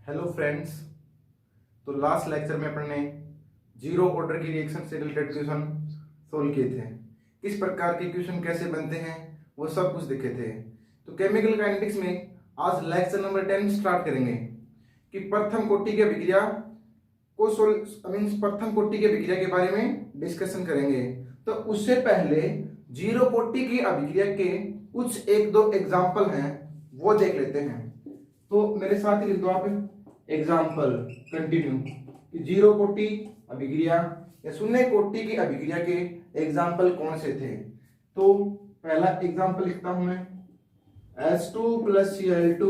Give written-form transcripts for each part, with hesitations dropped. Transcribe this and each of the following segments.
Hello friends. तो last lecture में अपन ने जीरो ऑर्डर की रिएक्शन से रिलेटेड क्वेश्चन सोल्व किए थे। किस प्रकार के क्वेश्चन कैसे बनते हैं वो सब कुछ देखे थे। तो केमिकल काइनेटिक्स में आज लेक्चर नंबर 10 स्टार्ट करेंगे कि प्रथम कोटि के अभिक्रिया को प्रथम कोटि के अभिक्रिया के बारे में डिस्कशन करेंगे। तो उससे पहले जीरो कोटि की अभिक्रिया के कुछ एक दो एग्जाम्पल हैं वो देख लेते हैं। तो मेरे साथ ही लिख दो आप एग्जाम्पल कंटिन्यू कि जीरो कोटि अभिक्रिया या शून्य कोटि की अभिक्रिया के एग्जाम्पल कौन से थे। तो पहला एग्जाम्पल लिखता हूं मैं H2 + Cl2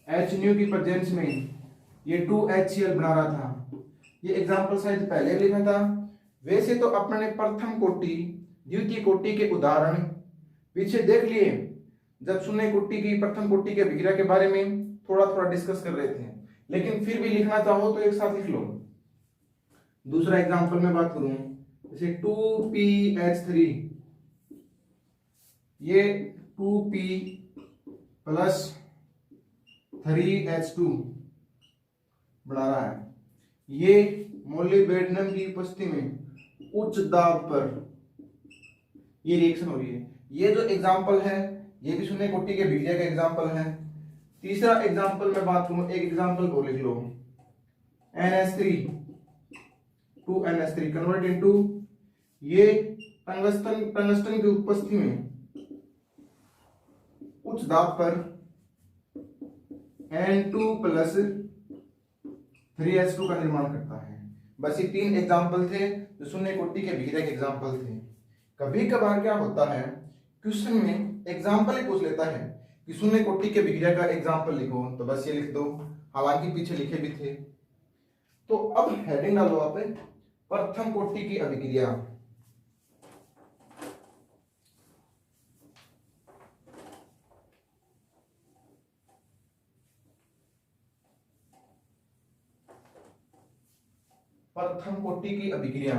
H न्यू की प्रेजेंस में ये 2HCl बना रहा था। ये एग्जाम्पल शायद पहले भी लिखा था। वैसे तो अपने प्रथम कोटि द्वितीय कोटि के उदाहरण पीछे देख लिए जब शून्य कोटि की प्रथम कोटि के अभिक्रिया के बारे में थोड़ा थोड़ा डिस्कस कर रहे थे, लेकिन फिर भी लिखना चाहो तो एक साथ लिख लो। दूसरा एग्जांपल में बात करूं जैसे 2PH3 ये 2P + 3H2 बना रहा है। ये मोलिब्डेनम की उपस्थिति में उच्च दाब पर ये रिएक्शन हो रही है। ये जो एग्जांपल है ये भी शून्य कोटि के अभिक्रिया का एग्जांपल है। तीसरा एग्जांपल में बात करूं, एक एग्जांपल को लिख लो NH3 2NH3 कन्वर्ट इनटू ये टंगस्टन की उपस्थिति में उच्च दाब पर N2 + 3H2 का निर्माण करता है। बस ये तीन एग्जांपल थे जो शून्य कोटि के अभिक्रिया के एग्जांपल थे। कभी कभार क्या होता है क्वेश्चन में एग्जांपल ही पूछ लेता है कि शून्य कोटि के अभिक्रिया का एग्जांपल लिखो, तो बस ये लिख दो, हालांकि पीछे लिखे भी थे। तो अब हेडिंग डालो आप प्रथम कोटि की अभिक्रिया। प्रथम कोटि की अभिक्रिया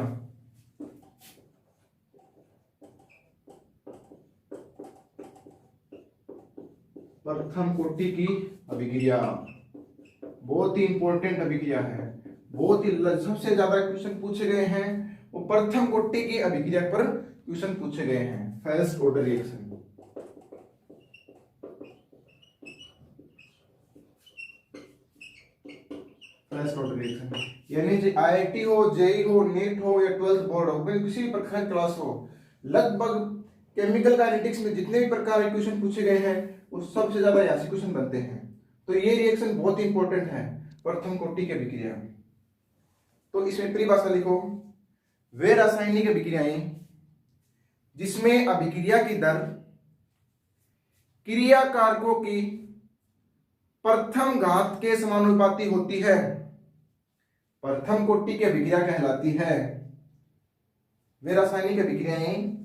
प्रथम कोटि की अभिक्रिया बहुत ही इंपॉर्टेंट अभिक्रिया है। बहुत ही सबसे ज्यादा क्वेश्चन पूछे गए हैं वो प्रथम कोटि की अभिक्रिया पर क्वेश्चन पूछे गए हैं। First order reaction, first order reaction यानी IIT हो, JEE हो, नीट हो या 12th बोर्ड हो, किसी भी प्रकार की क्लास हो, लगभग केमिकल काइनेटिक्स में जितने भी प्रकार के क्वेश्चन पूछे गए हैं वो सबसे ज्यादा यहाँ से क्वेश्चन बनते हैं। तो ये रिएक्शन बहुत ही इंपॉर्टेंट है, प्रथम कोटि की अभिक्रिया। तो इसमें परिभाषा लिखो, वे रासायनिक अभिक्रियाएं जिसमें अभिक्रिया की दर क्रिया कारकों की प्रथम घात के समानुपाती होती है, प्रथम कोटि की अभिक्रिया कहलाती है। वे रासायनिक अभिक्रियाएं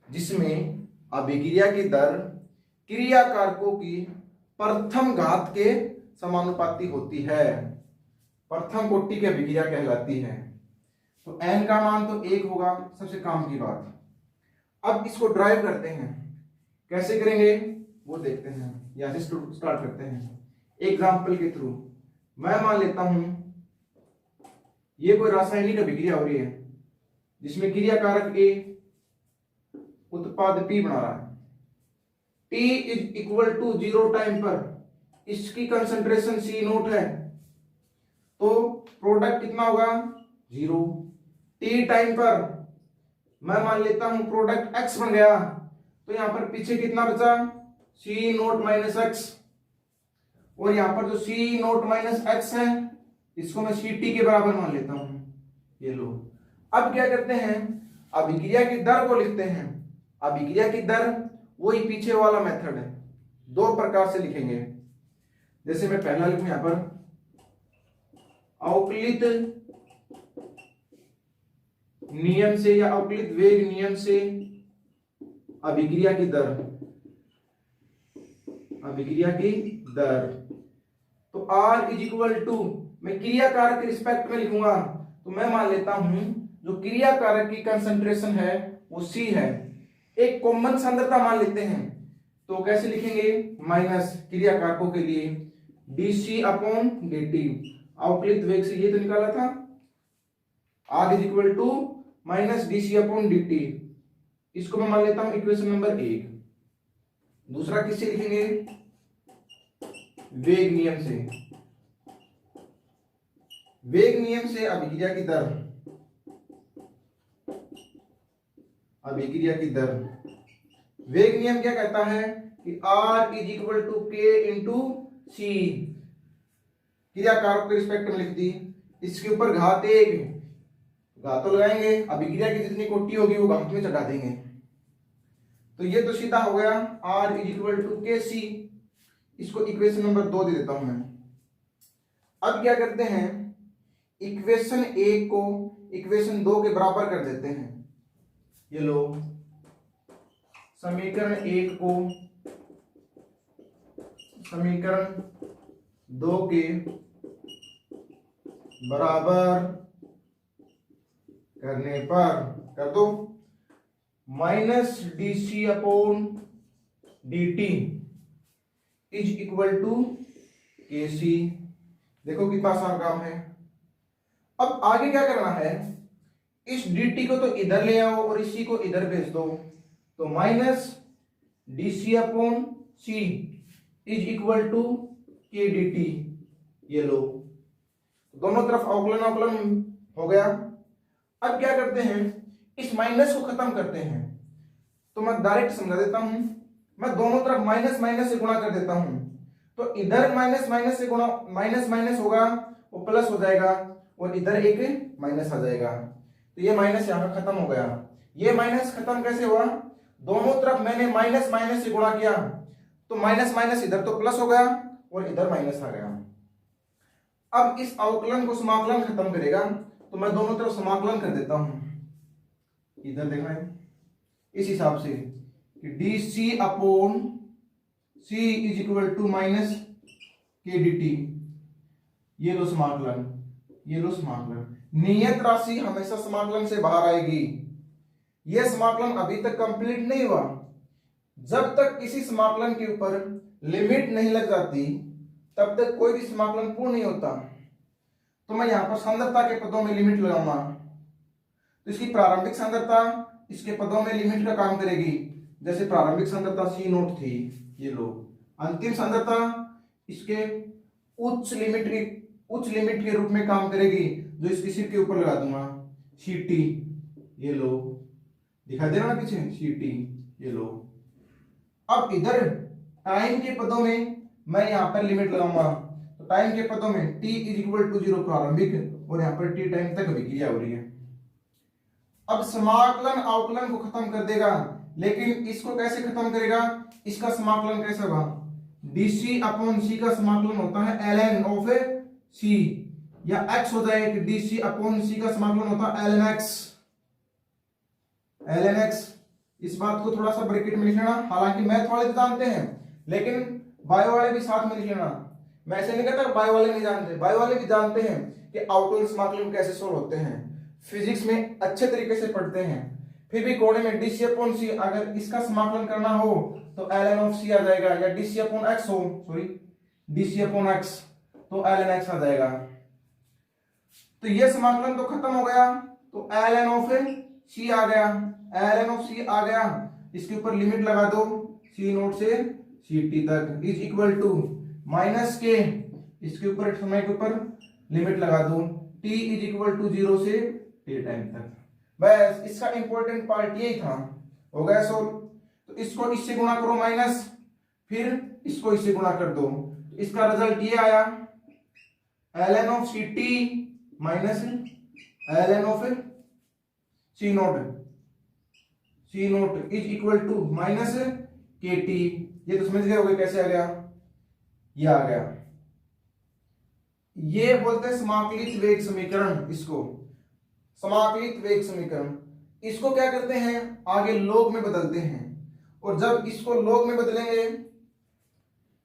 जिसमें अभिक्रिया की दर क्रिया कारकों की प्रथम घात के समानुपाती होती है, प्रथम कोटि की अभिक्रिया कहलाती है। तो n का मान तो 1 होगा, सबसे काम की बात। अब इसको ड्राइव करते हैं, कैसे करेंगे वो देखते हैं। यहां से स्टार्ट करते हैं एग्जाम्पल के थ्रू। मैं मान लेता हूं ये कोई रासायनिक अभिक्रिया हो रही है जिसमें क्रिया कारक A उत्पाद P बना रहा है। T = 0 टाइम पर इसकी कंसंट्रेशन C0 है, तो प्रोडक्ट कितना होगा 0। T टाइम पर मैं मान लेता हूं प्रोडक्ट X बन गया, तो यहां पर पीछे कितना बचा C0 - X, और यहां पर जो C0 - X है इसको मैं CT के बराबर मान लेता हूं। ये लो, अब क्या करते हैं अभिक्रिया की दर को लिखते हैं। अभिक्रिया की दर वही पीछे वाला मेथड है, दो प्रकार से लिखेंगे। जैसे मैं पहला लिखूं यहां पर अवकलित नियम से या अवकलित वेग नियम से अभिक्रिया की दर, अभिक्रिया की दर। तो R = मैं क्रिया कारक के रिस्पेक्ट में लिखूंगा, तो मैं मान लेता हूं जो क्रिया कारक की कंसंट्रेशन है वो C है। एक कॉमन सांद्रता मान लेते हैं, तो कैसे लिखेंगे माइनस क्रिया कारकों के लिए dc अपॉन dt। अवकलित वेग से ये तो निकाला था, r is equal to minus dc upon dt। इसको मैं मान लेता हूं इक्वेशन नंबर 1। दूसरा किससे लिखेंगे? वेग नियम से। वेग नियम से अभिक्रिया की दर, अभिक्रिया की दर। वेग नियम क्या कहता है कि r इज इक्वल टू के इंटू सी। क्रिया कारक के रिस्पेक्ट में लिख दी, इसके ऊपर घात 1, घात तो लगाएंगे, अभिक्रिया की जितनी कोटि होगी वो घात में चढ़ा देंगे। तो ये तो सीधा हो गया r इज इक्वल टू के सी। इसको इक्वेशन नंबर 2 दे देता हूं मैं। अब क्या करते हैं, इक्वेशन 1 को इक्वेशन 2 के बराबर कर देते हैं। ये लो, समीकरण 1 को समीकरण 2 के बराबर करने पर कर दो, minus dc upon dt is equal to kc। देखो कितना आसान काम है। अब आगे क्या करना है, इस dt को तो इधर ले आओ और इसी को इधर भेज दो, तो minus dc upon c is equal to k dt। ये लो, दोनों तरफ अवकलन अवकलन हो गया। अब क्या करते हैं, इस माइनस को खत्म करते हैं। तो मैं डायरेक्ट समझा देता हूं, मैं दोनों तरफ माइनस माइनस से गुणा कर देता हूं, तो इधर माइनस माइनस से गुणा, माइनस माइनस होगा वो प्लस हो जाएगा और इधर एक माइनस आ जाएगा। तो ये माइनस यहां पर खत्म हो गया। ये माइनस खत्म कैसे हुआ, दोनों तरफ मैंने माइनस माइनस से गुणा किया, तो माइनस माइनस इधर तो प्लस हो गया और इधर माइनस आ गया। अब इस अवकलन को समाकलन खत्म करेगा, तो मैं दोनों तरफ समाकलन कर देता हूं। इधर देखना है इस हिसाब से कि dc upon c is equal to minus k dt। ये लो समाकलन, ये लो समाकलन। नियत राशि हमेशा समाकलन से बाहर आएगी। यह समाकलन अभी तक कंप्लीट नहीं हुआ। जब तक किसी समाकलन के ऊपर लिमिट नहीं लग जाती तब तक कोई भी समाकलन पूर्ण नहीं होता। तो मैं यहां पर सांद्रता के पदों में लिमिट लगाऊंगा, तो इसकी प्रारंभिक सांद्रता इसके पदों में लिमिट का काम करेगी। जैसे प्रारंभिक सांद्रता सी नोट थी, ये लो, अंतिम सांद्रता इसके उच्च लिमिट के रूप में काम करेगी, जो इसकी सिर के ऊपर लगा दूंगा, सी टी। ये लो, दिखाई दे रहा ना पीछे, सी टी। ये लो, अब इधर टाइम के पदों में मैं यहां पर लिमिट लगाऊंगा, तो टाइम के पदों में t इज इक्वल टू 0 प्रारंभिक और यहां पर t टाइम तक अभिक्रिया हो रही है। अब समाकलन अवकलन को खत्म कर देगा, लेकिन इसको कैसे खत्म करेगा, इसका समाकलन कैसे होगा, dc अपॉन c का समाकलन होता है ln ऑफ c, या x हो जाए कि dc अपॉन c का समाकलन होता है ln x। ln x, इस बात को थोड़ा सा ब्रैकेट में लिख लेना। हालांकि मैथ वाले तो जानते हैं, लेकिन बायो वाले भी साथ में लिख लेना। मैं ऐसे नहीं कहता बायो वाले नहीं जानते, बायो वाले भी जानते हैं कि अवकलन समाकलन कैसे सोल्व होते हैं, फिजिक्स में अच्छे तरीके से पढ़ते हैं। फिर भी कोड़े में dc अपॉन c, अगर इसका समाकलन करना हो तो ln ऑफ c आ जाएगा, या dc अपॉन x हो, सॉरी dc अपॉन x, तो ln x आ जाएगा। तो ये समाकलन तो खत्म हो गया, तो ln ऑफ c आ गया, ln ऑफ c आ गया। इसके ऊपर लिमिट लगा दो, c नोट से सी टी तक इज इक्वल टू माइनस के, इसके ऊपर समय के ऊपर लिमिट लगा दो, t इज इक्वल टू 0 से t टाइम तक। बस इसका इंपॉर्टेंट पार्ट यही था, हो गया सोल्व। तो इसको इससे गुणा करो माइनस, फिर इसको इससे गुणा कर दो, तो इसका रिजल्ट ये आया, ln of C T minus ln of C naught is equal to minus के टी। ये तो समझ गए होगे कैसे आ गया, ये आ गया। ये बोलते हैं समाकलित वेग समीकरण, इसको समाकलित वेग समीकरण। इसको क्या करते हैं, आगे लॉग में बदलते हैं, और जब इसको लॉग में बदलेंगे,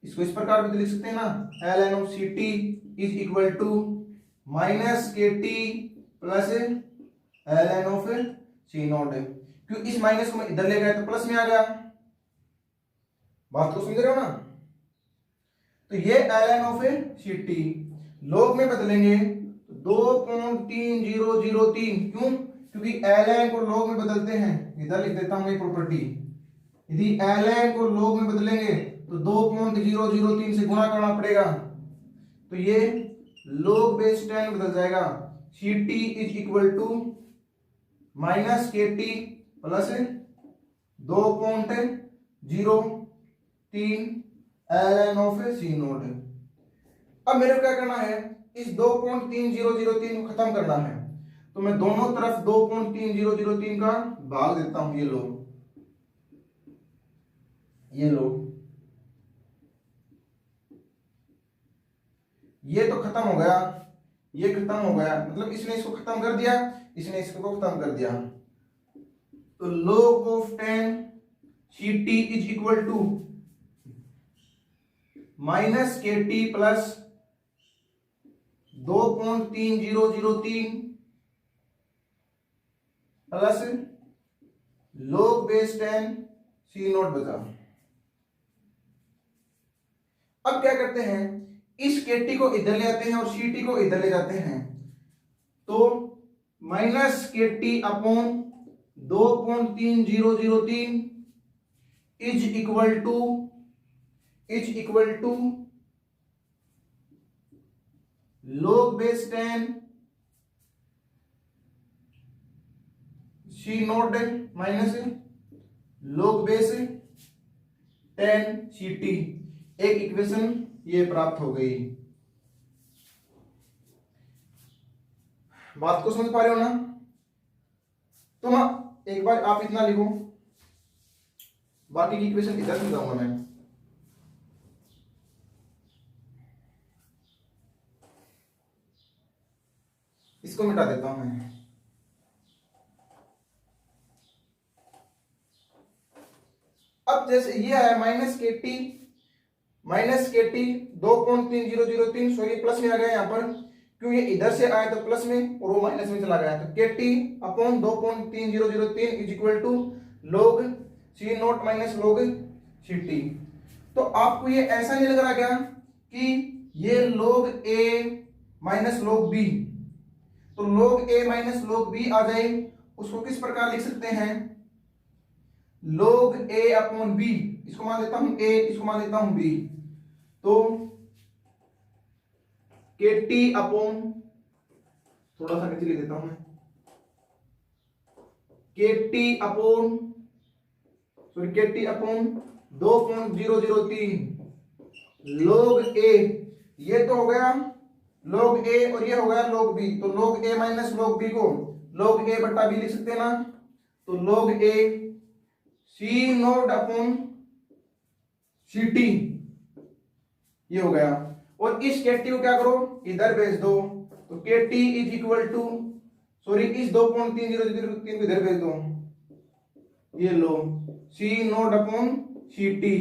इसको इस प्रकार भी लिख सकते हैं ना, ln of C T is equal to minus के T plus ln of C naught. क्यों, इस माइनस को मैं इधर ले गया तो प्लस में आ गया। बात को समझ रहे हो ना। तो ये ln ऑफ ct log में बदलेंगे तो 2.3003। क्यों? क्योंकि ln को log में बदलते हैं, इधर लिख देता हूं ये प्रॉपर्टी। यदि ln को log में बदलेंगे तो 2.003 से गुणा करना पड़ेगा, तो ये log बेस 10 बदल जाएगा। ct is equal to minus kt plus 2.03 ln of C naught. अब मेरे को क्या करना है, इस 2.3003 को खत्म करना है, तो मैं दोनों तरफ 2.3003 का भाग देता हूं। ये लो, ये तो खत्म हो गया, ये खत्म हो गया, मतलब इसने इसको खत्म कर दिया, इसने इसको खत्म कर दिया। तो log of 10 ct is equal to minus kt plus 2.3003 plus log base 10 C naught बचा। अब क्या करते हैं, इस kt को इधर ले आते हैं और ct को इधर ले जाते हैं, तो minus kt upon 2.3003 is equal to log base 10 C naught minus log base 10 ct। एक इक्वेशन ये प्राप्त हो गई। बात को समझ पा रहे हो ना? तो एक बार आप इतना लिखो, बाकी की इक्वेशन इधर समझाऊंगा मैं। इसको मिटा देता हूं मैं। अब जैसे ये आया माइनस के टी 2.3003, सॉरी प्लस में आ गया यहां पर, क्यों ये इधर से आया तो प्लस में और वो माइनस में चला गया, तो k T upon 2.3003 is equal to log C naught minus log C T. तो आपको ये ऐसा नहीं लग रहा क्या कि ये log a minus log b, तो log a minus log b आ जाए, उसको किस प्रकार लिख सकते हैं, log a अपॉन b, इसको मान लेता हूं a, इसको मान लेता हूं b, तो kt अपॉन, थोड़ा सा नीचे लिख देता हूं मैं, kt अपॉन 2.003 log a, ये तो हो गया log a और ये हो गया log b, तो log a minus log b को log a बटा b लिख सकते हैं ना, तो log a C naught upon C T, ये हो गया। और इस kt को क्या करो, इधर भेज दो, तो kt is equal to, sorry इस 2.3003 को इधर भेज दो, ये लो C naught upon C T,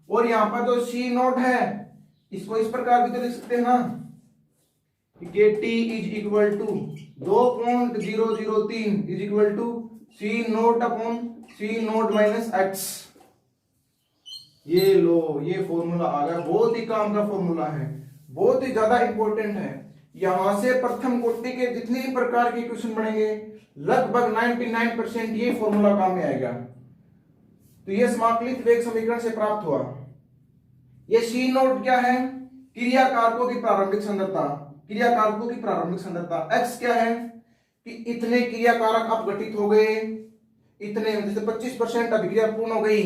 और यहां पर जो सी नोट है इसको इस प्रकार भी तो लिख सकते हैं ना, kt is equal to 2.003 is equal to C naught upon C naught minus X. ये लो, ये फॉर्मूला आ गया, बहुत ही काम का फॉर्मूला है, बहुत ही ज्यादा इंपॉर्टेंट है। यहां से प्रथम कोटि के जितने भी प्रकार के क्वेश्चन बनेंगे लगभग 99% ये फॉर्मूला काम में आएगा। तो ये समाकलित वेग समीकरण से प्राप्त हुआ। ये सी नोट क्या है, क्रिया कारकों की प्रारंभिक सांद्रता, क्रिया कारकों की प्रारंभिक सांद्रता। एक्स क्या है कि इतने क्रिया कारक अपघटित हो गए, इतने जैसे 25% अभिक्रिया पूर्ण हो गई,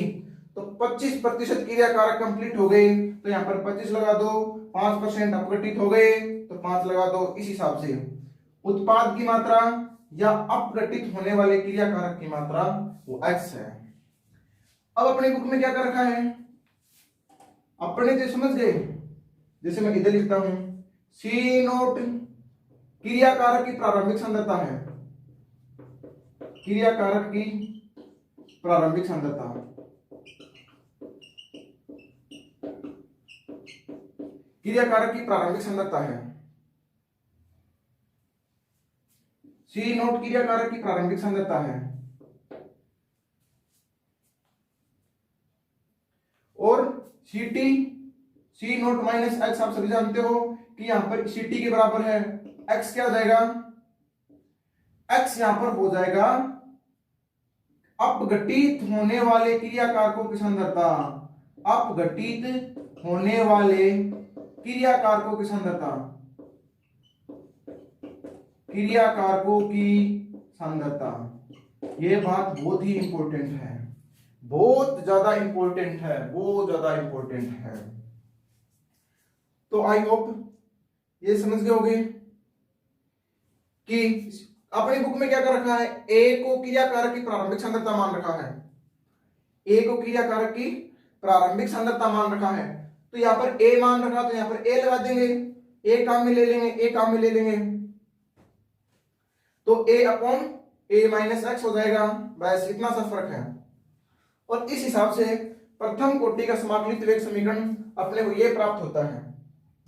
तो 25% क्रिया कारक कंप्लीट हो गए, तो यहाँ पर 25 लगा दो, 5% अपघटित हो गए तो 5 लगा दो। इस हिसाब से उत्पाद की मात्रा या अपघटित होने वाले क्रिया कारक की मात्रा वो x है। अब अपने बुक में क्या कर रखा है, अपने तो समझ गए, जैसे मैं इधर लिखता हूं सी नोट क्रिया कारक की प्रारंभिक सांद्रता है, क्रिया कारक की प्रारंभिक सांद्रता, क्रिया कारक की प्रारंभिक सांद्रता है, सी नोट क्रिया कारक की प्रारंभिक सांद्रता है, और C T C naught minus X आप सभी जानते हो कि यहाँ पर सी टी के बराबर है। एक्स क्या हो जाएगा, एक्स यहां पर हो जाएगा अपघटित होने वाले क्रिया कारकों की सांद्रता, अपघटित होने वाले क्रिया कारकों की सांद्रता, क्रिया कारकों की सांद्रता। यह बात बहुत ही इंपॉर्टेंट है, बहुत ज्यादा इंपॉर्टेंट है, बहुत ज्यादा इंपॉर्टेंट है। तो आई होप ये समझ गए होगे कि अपनी बुक में क्या कर रखा है, ए को क्रिया कारक की प्रारंभिक सांद्रता मान रखा है, ए को क्रिया कारक की प्रारंभिक सांद्रता मान रखा है। तो यहां पर ए मान रखा, तो यहां पर ए लगा देंगे, ए काम में ले लेंगे, ए काम में ले लेंगे, तो ए अपॉन ए माइनस एक्स हो जाएगा। बस इतना सा फर्क है। और इस हिसाब से प्रथम कोटि का समाकलित वेग समीकरण अपने को ये प्राप्त होता है।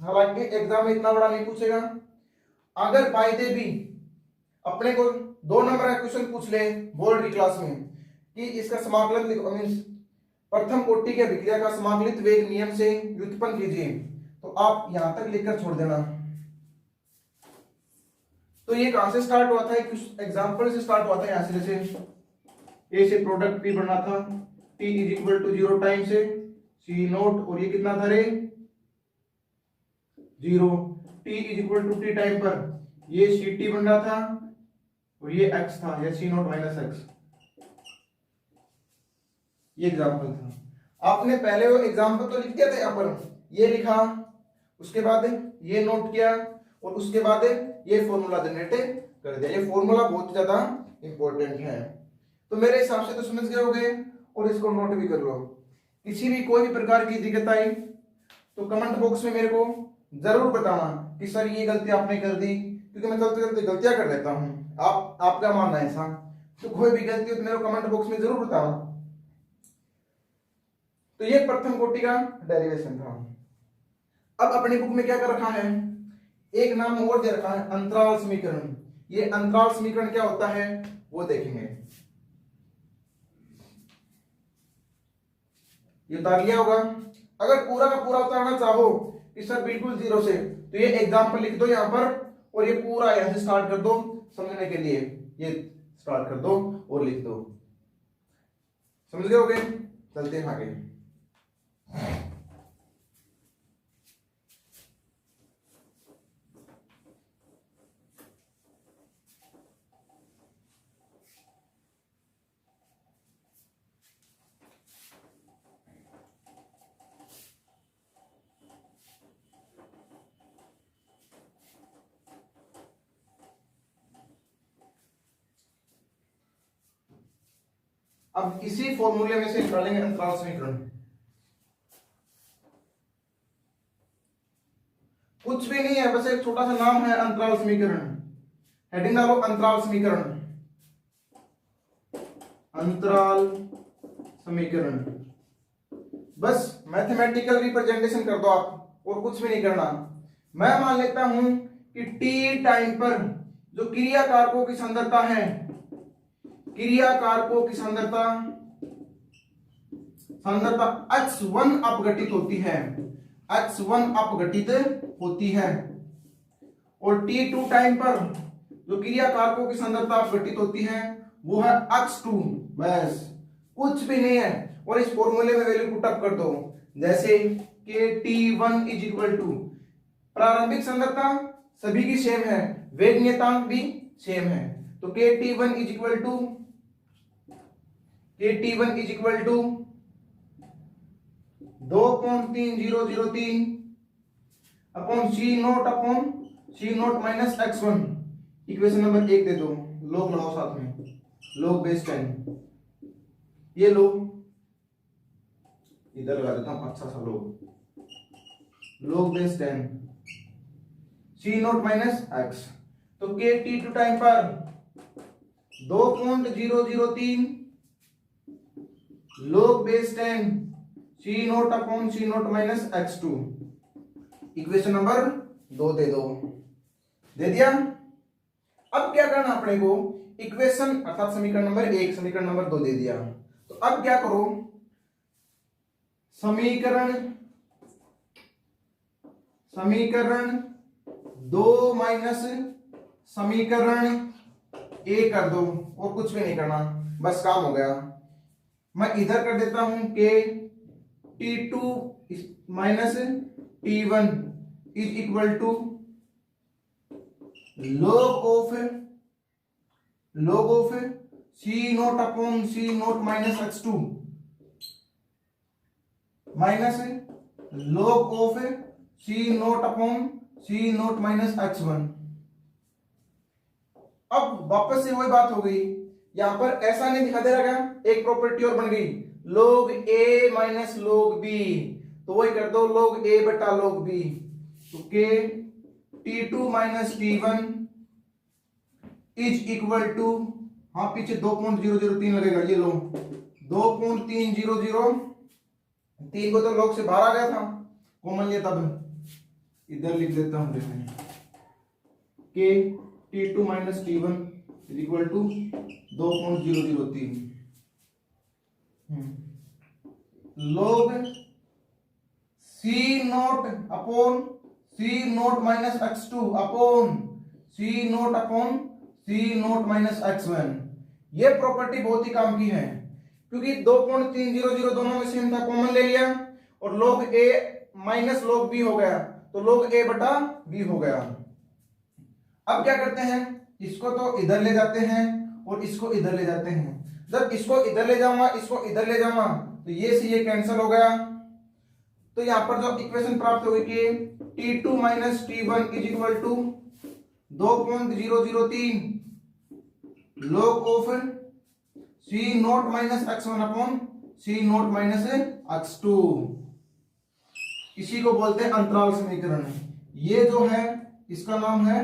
हालांकि एग्जाम में इतना बड़ा नहीं पूछेगा, अगर बाय दे भी अपने को 2 नंबर का क्वेश्चन पूछ ले बोर्ड की क्लास में कि इसका समाकलन प्रथम कोटि के अभिक्रिया का समाकलित वेग नियम से व्युत्पन्न कीजिए, तो आप यहां तक लिखकर छोड़ देना। तो ये कहां से स्टार्ट हुआ था, एक एग्जांपल से स्टार्ट हुआ था। यहां से जैसे ए से प्रोडक्ट पी बनना था, T is equal to 0 time से सी नोट, और ये कितना था रे 0, T is equal to T time पर ये सी टी बन रहा था और ये एक्स था, या सी नोट माइनस एक्स। ये एग्जांपल था। आपने पहले वो एग्जांपल तो लिख दिया था, यहाँ पर ये लिखा, उसके बाद ये नोट किया, और उसके बाद ये फॉर्मूला जनरेट कर दिया। ये फॉर्मूला बहुत ज्यादा इंपॉर्टेंट है। तो मेरे हिसाब से तो समझ गए होगे, और इसको नोट भी कर लो। किसी भी कोई भी प्रकार की दिक्कत आई तो कमेंट बॉक्स में मेरे को जरूर बताना कि सर ये गलती आपने कर दी, क्योंकि मैं चलते चलते गलतियां कर देता हूँ। आपका मानना है ऐसा, तो कोई भी गलती हो तो मेरे को कमेंट बॉक्स में जरूर बताना। तो ये प्रथम कोटि का डेरिवेशन था। अब अपनी बुक में क्या कर रखा है, एक नाम और दे रखा है अंतराल समीकरण। ये अंतराल समीकरण क्या होता है वो देखेंगे। ये उतार लिया होगा। अगर पूरा का पूरा उतारना चाहो कि सर बिल्कुल 0 से, तो ये एग्जांपल लिख दो यहां पर, और ये पूरा यहां से स्टार्ट कर दो समझने के लिए। ये स्टार्ट कर दो और लिख दो। समझ गए होगे? चलते हैं आगे। अब इसी फॉर्मूले में से निकालेंगे अंतराल समीकरण। कुछ भी नहीं है, बस एक छोटा सा नाम है अंतराल समीकरण। हेडिंग डालो अंतराल समीकरण, अंतराल समीकरण। बस मैथमेटिकल रिप्रेजेंटेशन कर दो आप, और कुछ भी नहीं करना। मैं मान लेता हूं कि टी टाइम पर जो क्रिया कारकों की सांद्रता है, क्रिया कारकों की सांद्रता x1 अपघटित होती है, x1 अपघटित होती है, और t2 टाइम पर जो क्रिया कारकों की सांद्रता अपघटित होती है वो है x2। बस कुछ भी नहीं है। और इस फॉर्मूले में वैल्यू पुट अप कर दो, जैसे कि t1 इज इक्वल टू प्रारंभिक सांद्रता सभी की सेम है, वेग नियतांक भी सेम है, तो kt1 is equal to kt1 is equal to 2.3003 upon C naught minus x1। Equation number 1 दे दो, लोग लगाओ साथ में, लोग बेस 10। ये लोग इधर लगा देता हूं, अच्छा सा log base 10 C naught minus X. तो के t2 टाइम पर 2.003 log base 10 C naught upon C naught minus x2। Equation number 2 दे दो, दे दिया। अब क्या करना अपने को, इक्वेशन अर्थात समीकरण नंबर 1 समीकरण नंबर 2 दे दिया। तो अब क्या करो, समीकरण समीकरण 2 माइनस समीकरण 1 कर दो और कुछ भी नहीं करना, बस काम हो गया। मैं इधर कर देता हूं कि T2 minus T1 is equal to log of C naught upon C naught minus x2 minus log of C naught upon C naught minus x1। अब वापस से वही बात हो गई, यहां पर ऐसा नहीं दिखा दे रहा, एक प्रॉपर्टी और बन गई log a minus log b, तो वही कर दो log a बटा log b। तो के T2 minus T1 is equal to, हाँ पीछे 2.003 लगेगा, ये लो 2.300, 3 को तो log से बाहर आ गया था कॉमन लिया, तब इधर लिख देता हूं, देखते के T2 minus T1 is equal to 2.003 log C naught upon C naught minus x2 upon C naught upon C naught minus x1। ये प्रॉपर्टी बहुत ही काम की है, क्योंकि 2.300 दोनों में सेम था, कॉमन ले लिया और log a minus log b हो गया, तो log a बटा b हो गया। अब क्या करते हैं, इसको तो इधर ले जाते हैं और इसको इधर ले जाते हैं। जब इसको इधर ले जाऊंगा, इसको इधर ले जाऊंगा, तो ये से ये कैंसिल हो गया। तो यहां पर जो इक्वेशन प्राप्त होगी कि T2 minus T1 is equal to 2.003 log of C naught minus x1 upon C naught minus x2। इसी को बोलते हैं अंतराल समीकरण। ये जो है इसका नाम है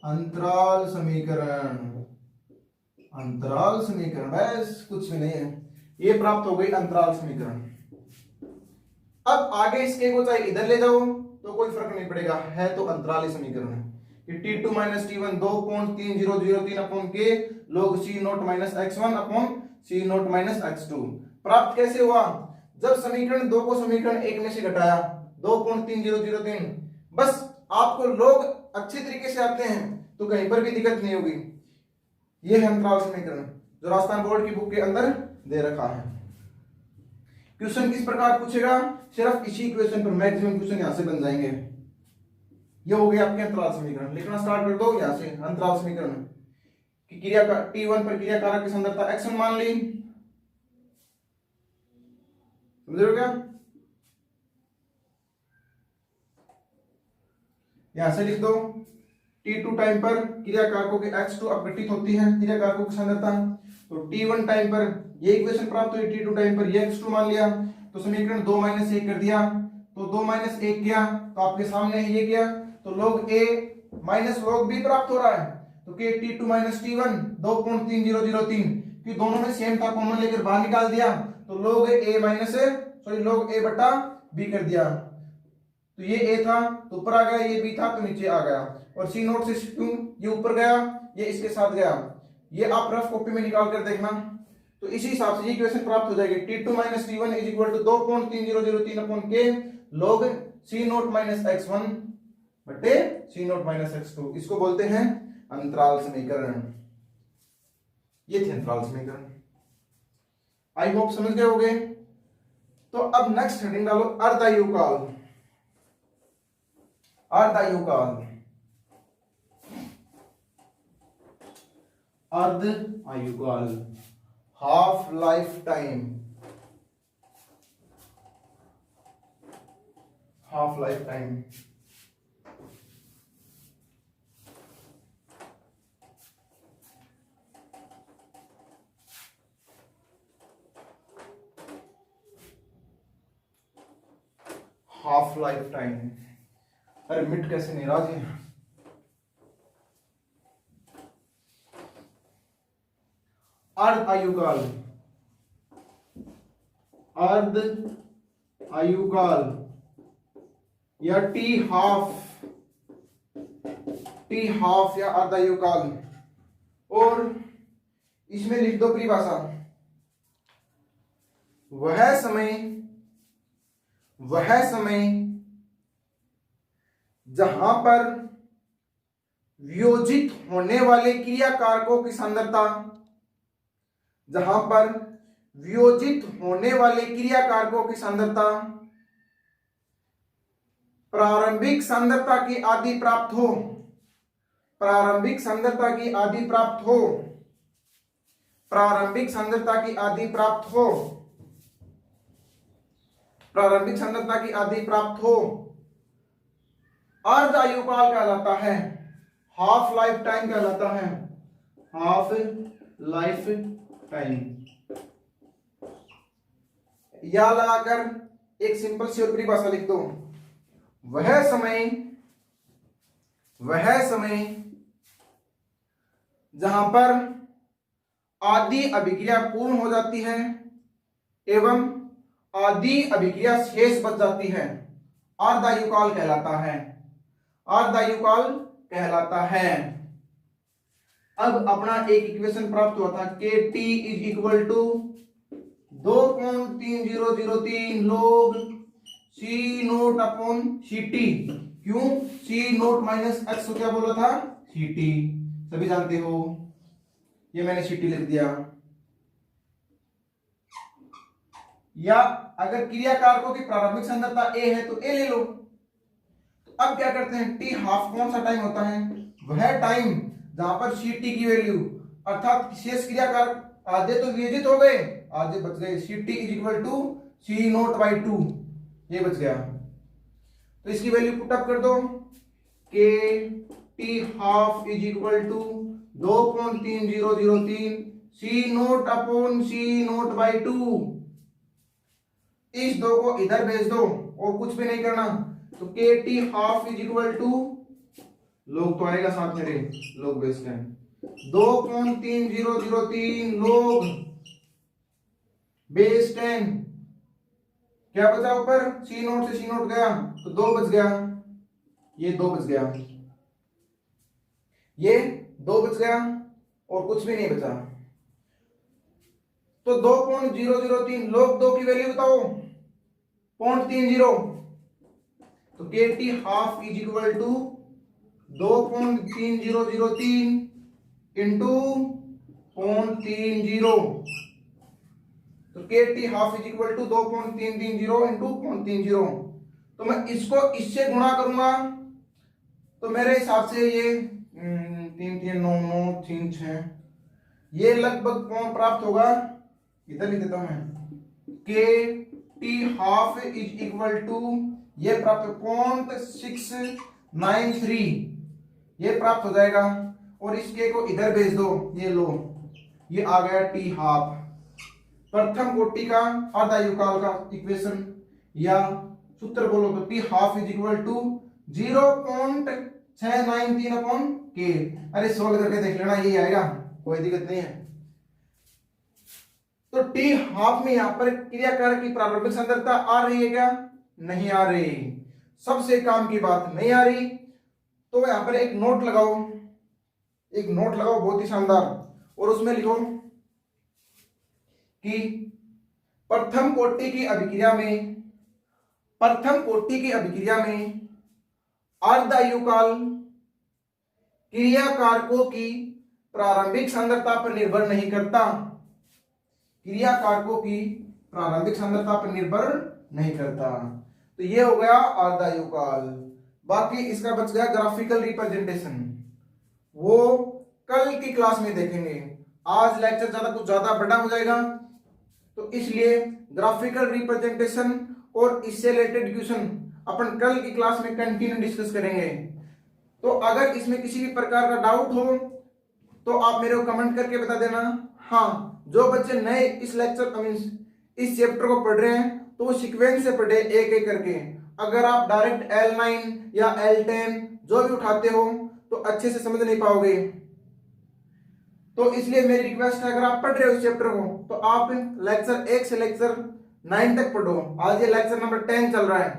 अंतराल समीकरण। अंतराल समीकरण, बस कुछ भी नहीं है, ये प्राप्त हो गई अंतराल समीकरण। अब आगे इसके को चाहे इधर ले जाओ तो कोई फर्क नहीं पड़ेगा, है तो अंतराल समीकरण है कि T2 minus T1 2.3003 upon k log C naught minus x1 upon C naught minus x2 प्राप्त कैसे हुआ, जब समीकरण 2 को समीकरण 1 में से घटाया 2.3003। बस आपको लोग अच्छे तरीके से आते हैं तो कहीं पर भी दिक्कत नहीं होगी। यह है अंतराल समीकरण जो राजस्थान बोर्ड की बुक के अंदर दे रखा है। क्वेश्चन किस प्रकार पूछेगा, सिर्फ इसी क्वेश्चन पर मैक्सिमम क्वेश्चन यहां से बन जाएंगे। ये हो गया आपके अंतराल समीकरण। लिखना स्टार्ट कर दो यहां से अंतराल समीकरण की क्रिया का T1 पर क्रिया कारक की सांद्रता x1 मान ली, समझ रहे हो क्या। यहां से लिख दो T2 टाइम पर क्रिया कारकों के x2 अपघटित होती है क्रिया कारकों की सांद्रता, तो T1 टाइम पर ये इक्वेशन प्राप्त हुई, T2 टाइम पर ये x2 मान लिया, तो समीकरण 2 माइनस 1 कर दिया, तो 2 माइनस 1 किया तो आपके सामने ये किया, तो log a minus log b प्राप्त हो रहा है, तो के T2 माइनस T1 2.3003 कि दोनों में सेम था, कॉमन लेकर बाहर निकाल दिया, तो log a minus log a बटा b कर दिया, तो ये a था तो ऊपर आ गया, ये b था तो नीचे आ गया, और C नोट से क्यों ये ऊपर गया, ये इसके साथ गया, ये आप रफ कॉपी में निकाल कर देखना, तो इसी हिसाब से ये इक्वेशन प्राप्त हो जाएगी। T2 minus T1 is equal to 2.3003 upon k log C naught minus x1 बटे C नोट माइनस x2, इसको बोलते हैं अंतराल समीकरण। ये थे अंतराल समीकरण। आई होप समझ गए होंगे। तो अब नेक्स्ट हेडिंग डालो अर्धायुकाल। अर्धायुकाल, अर्ध आयुकाल, half life time, half life time. Half life time, अरे मिट कैसे नहीं रहा जी। अर्ध आयुकाल, अर्ध आयुकाल या टी हाफ, टी हाफ या अर्ध आयुकाल, और इसमें लिख दो परिभाषा, वह समय जहां पर वियोजित होने वाले क्रिया कारकों की सांद्रता, जहां पर वियोजित होने वाले क्रिया कारकों की सांद्रता प्रारंभिक सांद्रता की आदि प्राप्त हो, प्रारंभिक सांद्रता की आदि प्राप्त हो, प्रारंभिक सांद्रता की आदि प्राप्त हो, प्रारंभिक सांद्रता की आदि प्राप्त हो, अर्ध आयुकाल कहलाता है, हाफ लाइफ टाइम कहलाता है, हाफ लाइफ टाइम। या लगाकर एक सिंपल सी और भाषा लिख दो, वह समय जहां पर आदि अभिक्रिया पूर्ण हो जाती है एवं आदि अभिक्रिया शेष बच जाती है, अर्धायुकाल कहलाता है, अर्धायुकाल कहलाता है। अब अपना एक इक्वेशन प्राप्त हुआ था, k t is equal to 2.3003 log C naught upon C t. क्यों? सी नोट माइनस एक्स को क्या बोला था? सी टी, सभी जानते हो, ये मैंने सी टी लिख दिया। या अगर क्रिया कारकों की प्रारंभिक सांद्रता ए है तो ए ले लो। तो अब क्या करते हैं, टी हाफ कौन सा टाइम होता है? वह टाइम जहां पर सी टी की वैल्यू अर्थात शेष क्रिया कारक आधे तो वियोजित हो गए, आधे बच गए। C T is equal to C naught by 2, ये बच गया। तो इसकी वैल्यू पुट अप कर दो, k t half is equal to 2.3003 C naught upon C naught by 2। इस दो को इधर भेज दो और कुछ भी नहीं करना। तो k t half is equal to, log तो आएगा साथ मेरे, लोग बेस हैं 2.3003 लोग बेस 10, क्या बचा ऊपर? सी नोट से सी नोट गया तो 2 बच गया, ये 2 बच गया, ये 2 बच गया और कुछ भी नहीं बचा। तो 2.003 लोग 2 की वैल्यू बताओ, 0.30। तो k t half is equal to 2.3003 into 0.30। तो k t half is equal to 2.330 into 0.30। तो मैं इसको इससे गुणा करूंगा तो मेरे हिसाब से ये 3 3 9 9 3 6, ये लगभग कौन प्राप्त होगा? इधर लिख देता हूं मैं, k t half is equal to, ये प्राप्त 0.693, ये प्राप्त हो जाएगा। और इसके को इधर भेज दो, ये लो, ये आ गया टी हाफ, प्रथम कोटि का अर्धायुकाल का इक्वेशन या सूत्र बोलो तो t half is equal to 0.693 upon k. अरे सोल्व करके देख लेना, यही आएगा, कोई दिक्कत नहीं है। तो टी हाफ में यहां पर क्रिया कारक की प्रारंभिक सांद्रता आ रही है क्या? नहीं आ रही, सबसे काम की बात नहीं आ रही। तो यहां पर एक नोट लगाओ, एक नोट लगाओ बहुत ही शानदार, और उसमें लिखो कि प्रथम कोटि की अभिक्रिया में, प्रथम कोटि की अभिक्रिया में अर्धायुकाल क्रिया कारकों की प्रारंभिक सांद्रता पर निर्भर नहीं करता, क्रिया कारकों की प्रारंभिक सांद्रता पर निर्भर नहीं करता। तो ये हो गया अर्धायुकाल। बाकी इसका बच गया ग्राफिकल रिप्रेजेंटेशन, वो कल की क्लास में देखेंगे। आज लेक्चर कुछ ज्यादा बड़ा हो जाएगा, तो इसलिए ग्राफिकल रिप्रेजेंटेशन और इससे रिलेटेड क्वेश्चन अपन कल की क्लास में कंटिन्यू डिस्कस करेंगे। तो अगर इसमें किसी भी प्रकार का डाउट हो तो आप मेरे को कमेंट करके बता देना। हाँ, जो बच्चे नए इस लेक्चर इस चैप्टर को पढ़ रहे हैं तो वो सीक्वेंस से पढ़े एक एक करके। अगर आप डायरेक्ट L9 या L10 जो भी उठाते हो तो अच्छे से समझ नहीं पाओगे। तो इसलिए मेरी रिक्वेस्ट है, अगर आप पढ़ रहे हो इस चैप्टर को तो आप लेक्चर 1 से लेक्चर 9 तक पढ़ो। आज ये लेक्चर नंबर 10 चल रहा है।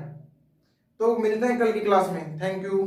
तो मिलते हैं कल की क्लास में। Thank you.